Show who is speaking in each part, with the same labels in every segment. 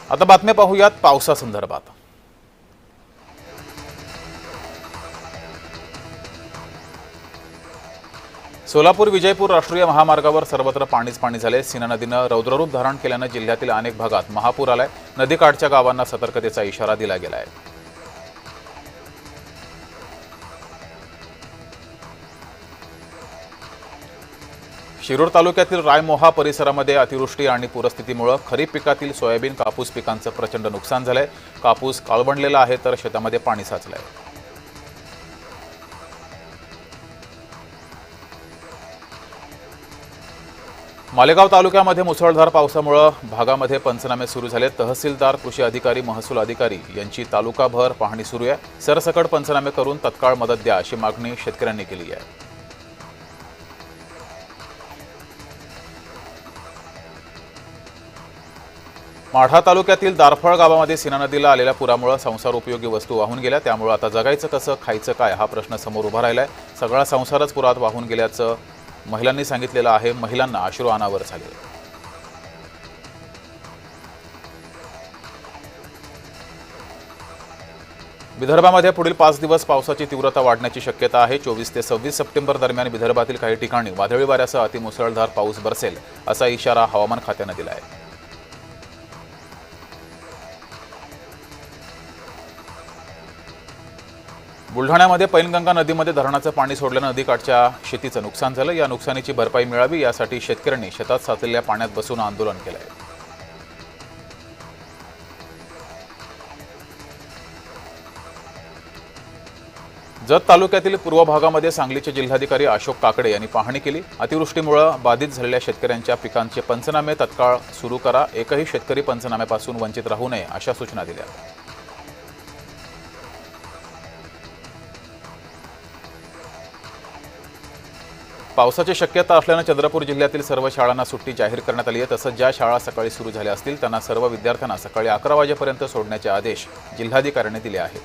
Speaker 1: आता बातम्या पाहूयात पावसासंदर्भात। सोलापूर विजयपूर राष्ट्रीय महामार्गावर सर्वत्र पाणी झाले। सीना नदीनं रौद्ररूप धारण केल्यानं जिल्ह्यातील अनेक भागात महापूर आलाय। नदीकाठच्या गावांना सतर्कतेचा इशारा दिला गेला आहे। शिरूर तालुक्यातील रायमोहा परिसरामध्ये अतिवृष्टी आणि पूरस्थितीमुळे खरीप पिकातील सोयाबीन कापूस पिकांचं प्रचंड नुकसान झालंय। कापूस काळवंडलेला आहे तर शेतामध्ये पाणी साचलंय। मालेगाव तालुक्यामध्ये मुसळधार पावसामुळे भागामध्ये पंचनामे सुरू झाले। तहसीलदार, कृषी अधिकारी, महसूल अधिकारी यांची तालुकाभर पाहणी सुरू आहे। सरसकट पंचनामे करून तत्काळ मदत द्या अशी मागणी शेतकऱ्यांनी केली आहे। माढा तालुक्यातील दारफळ गावामध्ये सीना नदीला आलेल्या पुरामुळे संसार उपयोगी वस्तू वाहून गेल्या। त्यामुळे आता जगायचं कसं, खायचं काय हा प्रश्न समोर उभा राहिलाय। सगळा संसारच पुरात वाहून गेल्याचं महिलांनी सांगितलेलं आहे। महिलांना अश्रू अनावर झाले। विदर्भामध्ये पुढील 5 दिवस पावसाची तीव्रता वाढण्याची शक्यता आहे। 24 ते 26 सप्टेंबर दरम्यान विदर्भातील काही ठिकाणी वादळी वाऱ्यासह अतिमुसळधार पाऊस बरसेल असा इशारा हवामान खात्यानं दिला आहे। बुलढाण्यामध्ये पैनगंगा नदीमध्ये धरणाचं पाणी सोडल्यानं नदीकाठच्या शेतीचं नुकसान झालं। या नुकसानीची भरपाई मिळावी यासाठी शेतकऱ्यांनी शेतात साचलेल्या पाण्यात बसून आंदोलन केलं आहे। जत तालुक्यातील पूर्व भागामध्ये सांगलीचे जिल्हाधिकारी अशोक काकडे यांनी पाहणी केली। अतिवृष्टीमुळे बाधित झालेल्या शेतकऱ्यांच्या पिकांचे पंचनामे तत्काळ सुरू करा। एकही शेतकरी पंचनाम्यापासून वंचित राहू नये अशा सूचना दिल्या। पावसाची शक्यता असल्यानं चंद्रपूर जिल्ह्यातील सर्व शाळांना सुट्टी जाहीर करण्यात आली आहे। तसंच ज्या शाळा सकाळी सुरू झाल्या असतील त्यांना सर्व विद्यार्थ्यांना सकाळी 11 वाजेपर्यंत सोडण्याचे आदेश जिल्हाधिकाऱ्यांनी दिले आहेत।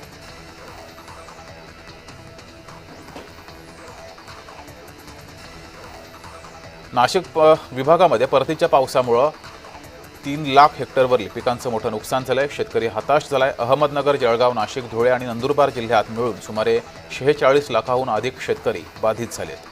Speaker 1: नाशिक विभागामध्ये परतीच्या पावसामुळे 3 लाख हेक्टरवरील पिकांचं मोठं नुकसान झालंय। शेतकरी हताश झालाय। अहमदनगर, जळगाव, नाशिक, धुळे आणि नंदुरबार जिल्ह्यात मिळून सुमारे 46 लाखाहून अधिक शेतकरी बाधित झालेत।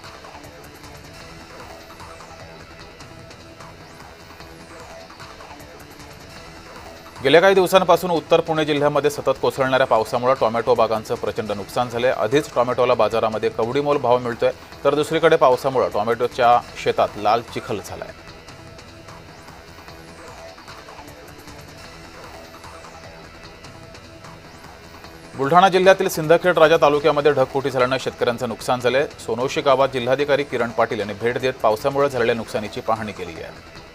Speaker 1: गेल्या काही दिवसांपासून उत्तर पुणे जिल्ह्यामध्ये सतत कोसळणाऱ्या पावसामुळे टोमॅटो बागांचं प्रचंड नुकसान झालंय। आधीच टोमॅटोला बाजारामध्ये कवडीमोल भाव मिळतोय, तर दुसरीकडे पावसामुळे टोमॅटोच्या शेतात लाल चिखल झालाय। बुलढाणा जिल्ह्यातील सिंदखेड राजा तालुक्यामध्ये ढगफुटी झाल्यानं शेतकऱ्यांचं नुकसान झालंय। सोनोशी गावात जिल्हाधिकारी किरण पाटील यांनी भेट देत पावसामुळे झालेल्या नुकसानीची पाहणी केली आहे।